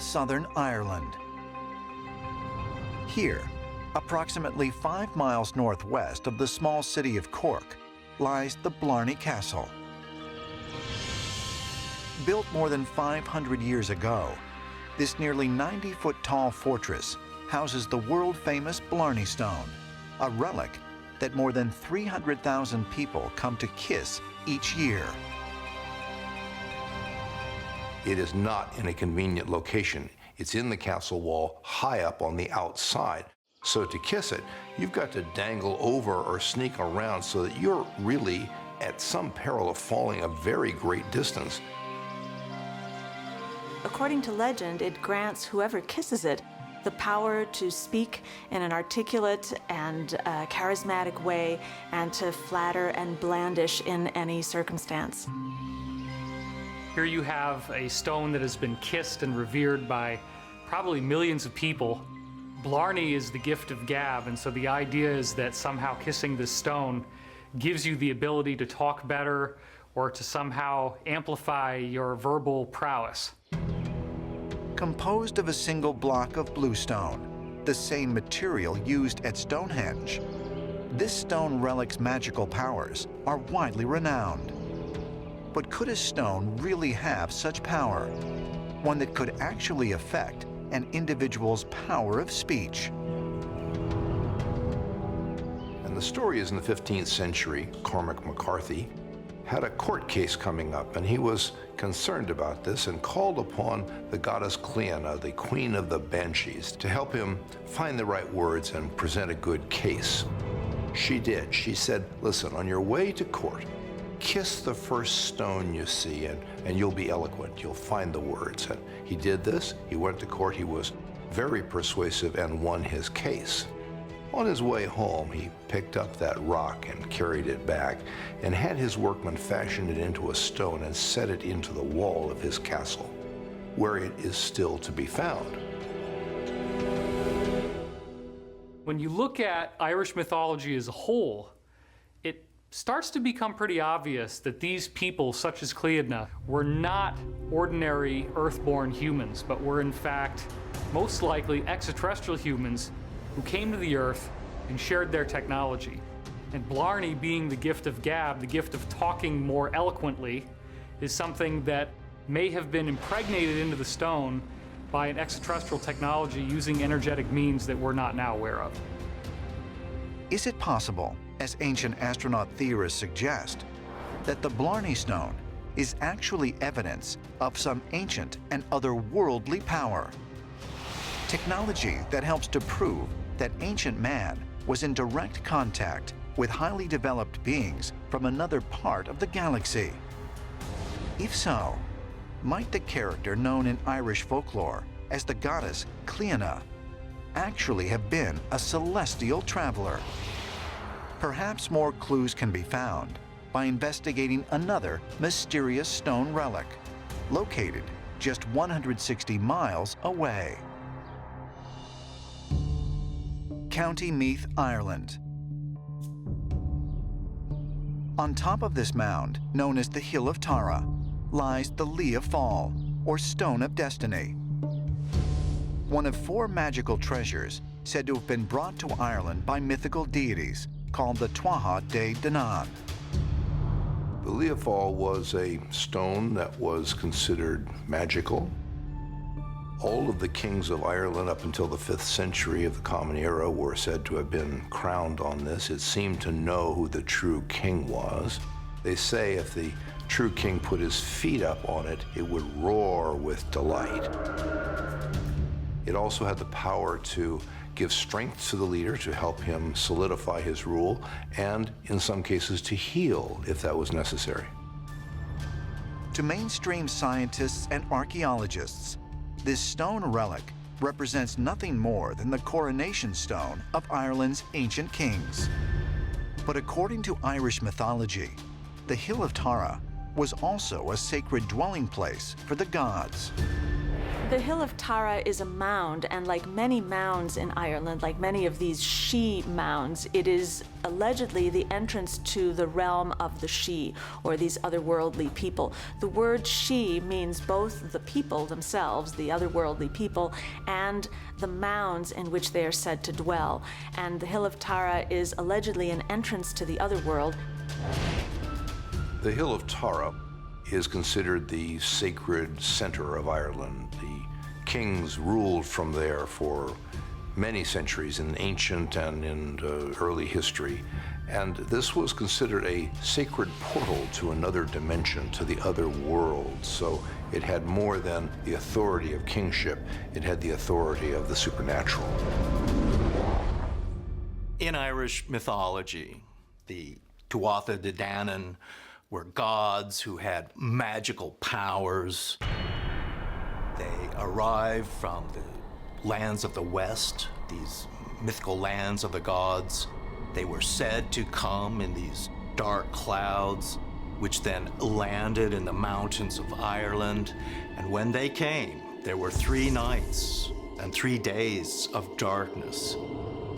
southern Ireland. Here, approximately 5 miles northwest of the small city of Cork, lies the Blarney Castle. Built more than 500 years ago, this nearly 90-foot-tall fortress houses the world-famous Blarney Stone, a relic that more than 300,000 people come to kiss each year. It is not in a convenient location. It's in the castle wall, high up on the outside. So to kiss it, you've got to dangle over or sneak around so that you're really at some peril of falling a very great distance. According to legend, it grants whoever kisses it the power to speak in an articulate and charismatic way and to flatter and blandish in any circumstance. Here you have a stone that has been kissed and revered by probably millions of people. Blarney is the gift of gab, and so the idea is that somehow kissing this stone gives you the ability to talk better or to somehow amplify your verbal prowess. Composed of a single block of bluestone, the same material used at Stonehenge, this stone relic's magical powers are widely renowned. But could a stone really have such power? One that could actually affect an individual's power of speech? And the story is in the 15th century, Cormac McCarthy had a court case coming up, and he was concerned about this and called upon the goddess Cleana, the queen of the banshees, to help him find the right words and present a good case. She did. She said, listen, on your way to court, kiss the first stone you see and you'll be eloquent. You'll find the words. And he did this. He went to court. He was very persuasive and won his case. On his way home, he picked up that rock and carried it back and had his workmen fashion it into a stone and set it into the wall of his castle, where it is still to be found. When you look at Irish mythology as a whole, it starts to become pretty obvious that these people, such as Cleana, were not ordinary earthborn humans, but were in fact most likely extraterrestrial humans who came to the Earth and shared their technology. And Blarney, being the gift of gab, the gift of talking more eloquently, is something that may have been impregnated into the stone by an extraterrestrial technology using energetic means that we're not now aware of. Is it possible, as ancient astronaut theorists suggest, that the Blarney Stone is actually evidence of some ancient and otherworldly power? Technology that helps to prove that ancient man was in direct contact with highly developed beings from another part of the galaxy. If so, might the character known in Irish folklore as the goddess Cleana actually have been a celestial traveler? Perhaps more clues can be found by investigating another mysterious stone relic, located just 160 miles away. County Meath, Ireland. On top of this mound, known as the Hill of Tara, lies the Leah Fall, or Stone of Destiny. One of 4 magical treasures said to have been brought to Ireland by mythical deities called the Tuatha De Danann. The Leah Fall was a stone that was considered magical. All of the kings of Ireland up until the 5th century of the Common Era were said to have been crowned on this. It seemed to know who the true king was. They say if the true king put his feet up on it, it would roar with delight. It also had the power to give strength to the leader to help him solidify his rule, and in some cases to heal if that was necessary. To mainstream scientists and archaeologists, this stone relic represents nothing more than the coronation stone of Ireland's ancient kings. But according to Irish mythology, the Hill of Tara was also a sacred dwelling place for the gods. The Hill of Tara is a mound, and like many mounds in Ireland, like many of these Sidhe mounds, it is allegedly the entrance to the realm of the Sidhe, or these otherworldly people. The word Sidhe means both the people themselves, the otherworldly people, and the mounds in which they are said to dwell. And the Hill of Tara is allegedly an entrance to the otherworld. The Hill of Tara is considered the sacred center of Ireland. The kings ruled from there for many centuries in ancient and in early history. And this was considered a sacred portal to another dimension, to the other world. So it had more than the authority of kingship, it had the authority of the supernatural. In Irish mythology, the Tuatha De Danann were gods who had magical powers. They arrived from the lands of the West, these mythical lands of the gods. They were said to come in these dark clouds, which then landed in the mountains of Ireland. And when they came, there were 3 nights and 3 days of darkness.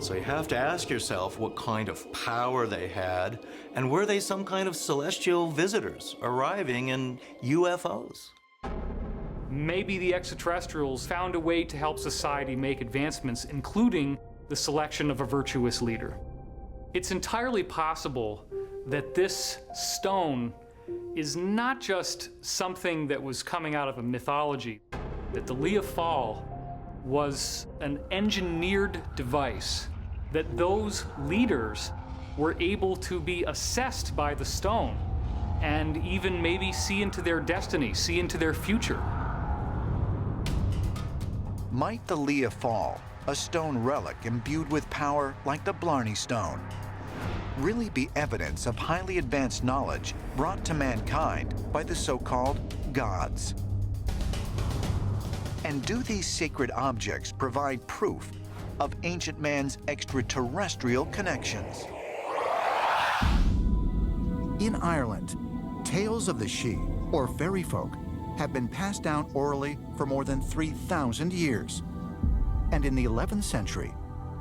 So you have to ask yourself what kind of power they had, and were they some kind of celestial visitors arriving in UFOs? Maybe the extraterrestrials found a way to help society make advancements, including the selection of a virtuous leader. It's entirely possible that this stone is not just something that was coming out of a mythology, that the Lia Fáil was an engineered device, that those leaders were able to be assessed by the stone and even maybe see into their destiny, see into their future. Might the Lia Fáil, a stone relic imbued with power like the Blarney Stone, really be evidence of highly advanced knowledge brought to mankind by the so-called gods? And do these sacred objects provide proof of ancient man's extraterrestrial connections? In Ireland, tales of the Sidhe, or fairy folk, have been passed down orally for more than 3,000 years. And in the 11th century,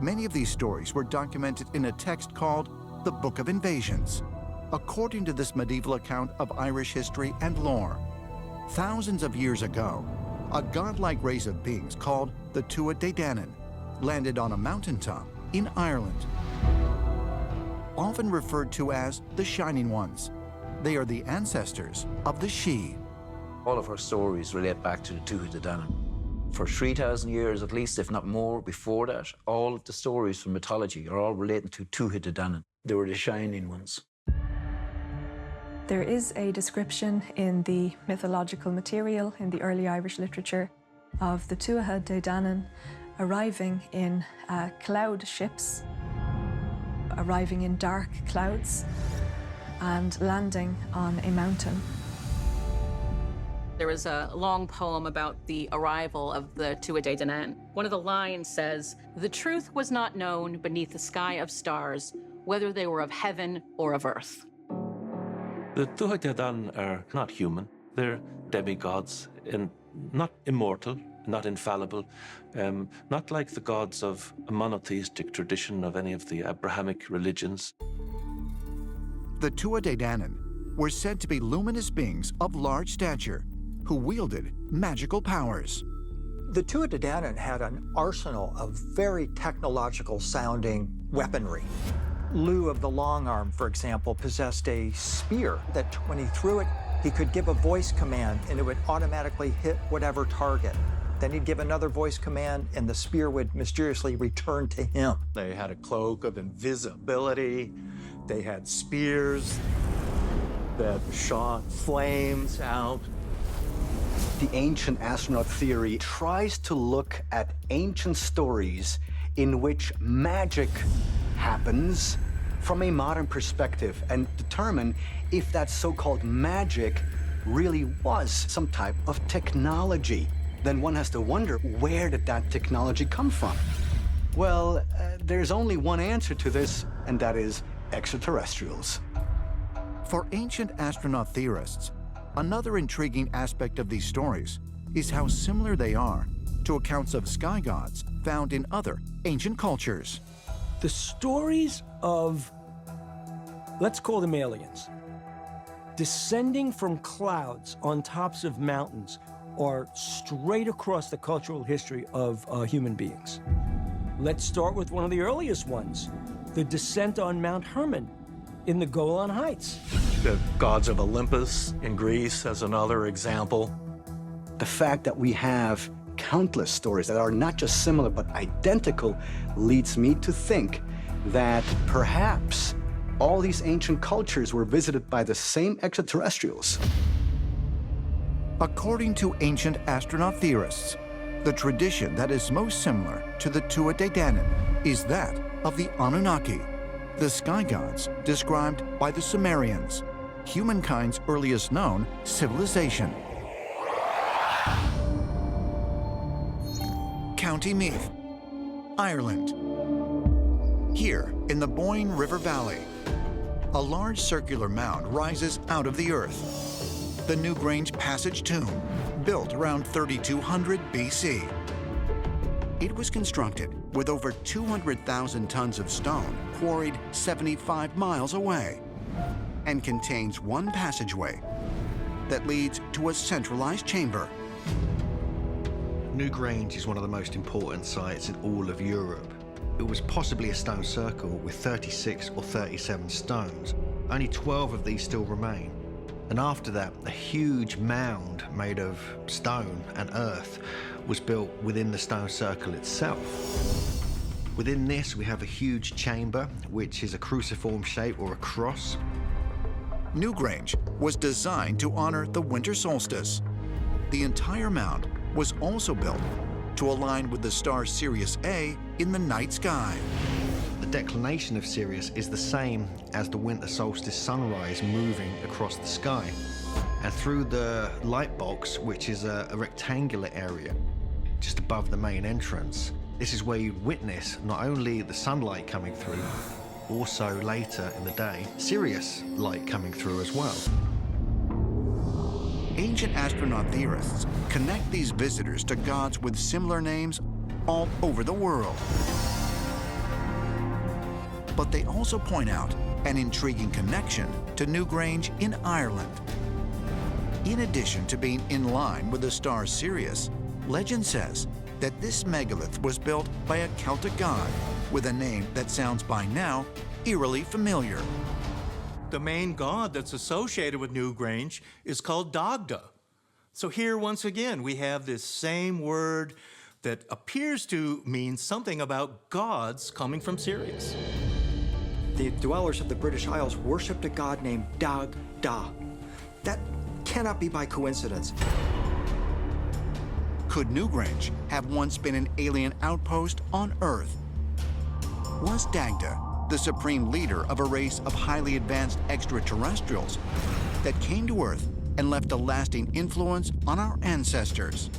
many of these stories were documented in a text called the Book of Invasions. According to this medieval account of Irish history and lore, thousands of years ago, a godlike race of beings called the Tuatha De Danann landed on a mountaintop in Ireland. Often referred to as the Shining Ones, they are the ancestors of the Sidhe. All of our stories relate back to the Tuatha De Danann. For 3,000 years at least, if not more, before that, all of the stories from mythology are all relating to Tuatha De Danann. They were the Shining Ones. There is a description in the mythological material in the early Irish literature of the Tuatha De Danann arriving in cloud ships, arriving in dark clouds, and landing on a mountain. There was a long poem about the arrival of the Tuatha De Danann. One of the lines says, "The truth was not known beneath the sky of stars, whether they were of heaven or of earth." The Tuatha De Danann are not human. They're demigods, and not immortal, not infallible, not like the gods of a monotheistic tradition of any of the Abrahamic religions. The Tuatha De Danann were said to be luminous beings of large stature who wielded magical powers. The Tuatha De Danann had an arsenal of very technological sounding weaponry. Lugh of the Long Arm, for example, possessed a spear that when he threw it, he could give a voice command and it would automatically hit whatever target. Then he'd give another voice command and the spear would mysteriously return to him. They had a cloak of invisibility. They had spears that shot flames out. The ancient astronaut theory tries to look at ancient stories in which magic happens from a modern perspective and determine if that so-called magic really was some type of technology. Then one has to wonder, where did that technology come from? Well, there's only one answer to this, and that is extraterrestrials. For ancient astronaut theorists, another intriguing aspect of these stories is how similar they are to accounts of sky gods found in other ancient cultures. The stories of, let's call them aliens, descending from clouds on tops of mountains are straight across the cultural history of human beings. Let's start with one of the earliest ones, the descent on Mount Hermon in the Golan Heights. The gods of Olympus in Greece as another example. The fact that we have countless stories that are not just similar but identical leads me to think that perhaps all these ancient cultures were visited by the same extraterrestrials. According to ancient astronaut theorists, the tradition that is most similar to the Tuatha De Danann is that of the Anunnaki, the sky gods described by the Sumerians, humankind's earliest known civilization. County Meath, Ireland. Here, in the Boyne River Valley, a large circular mound rises out of the earth. The New Grange Passage Tomb, built around 3200 BC. It was constructed with over 200,000 tons of stone quarried 75 miles away and contains one passageway that leads to a centralized chamber. New Grange is one of the most important sites in all of Europe. It was possibly a stone circle with 36 or 37 stones. Only 12 of these still remain. And after that, a huge mound made of stone and earth was built within the stone circle itself. Within this, we have a huge chamber, which is a cruciform shape or a cross. New Grange was designed to honor the winter solstice. The entire mound was also built to align with the star Sirius A in the night sky. The declination of Sirius is the same as the winter solstice sunrise moving across the sky. And through the light box, which is a rectangular area just above the main entrance, this is where you'd witness not only the sunlight coming through, also later in the day, Sirius light coming through as well. Ancient astronaut theorists connect these visitors to gods with similar names all over the world. But they also point out an intriguing connection to New Grange in Ireland. In addition to being in line with the star Sirius, legend says that this megalith was built by a Celtic god with a name that sounds by now eerily familiar. The main god that's associated with New Grange is called Dagda. So here, once again, we have this same word that appears to mean something about gods coming from Sirius. The dwellers of the British Isles worshipped a god named Dagda. That cannot be by coincidence. Could New Grange have once been an alien outpost on Earth? Was Dagda the supreme leader of a race of highly advanced extraterrestrials that came to Earth and left a lasting influence on our ancestors?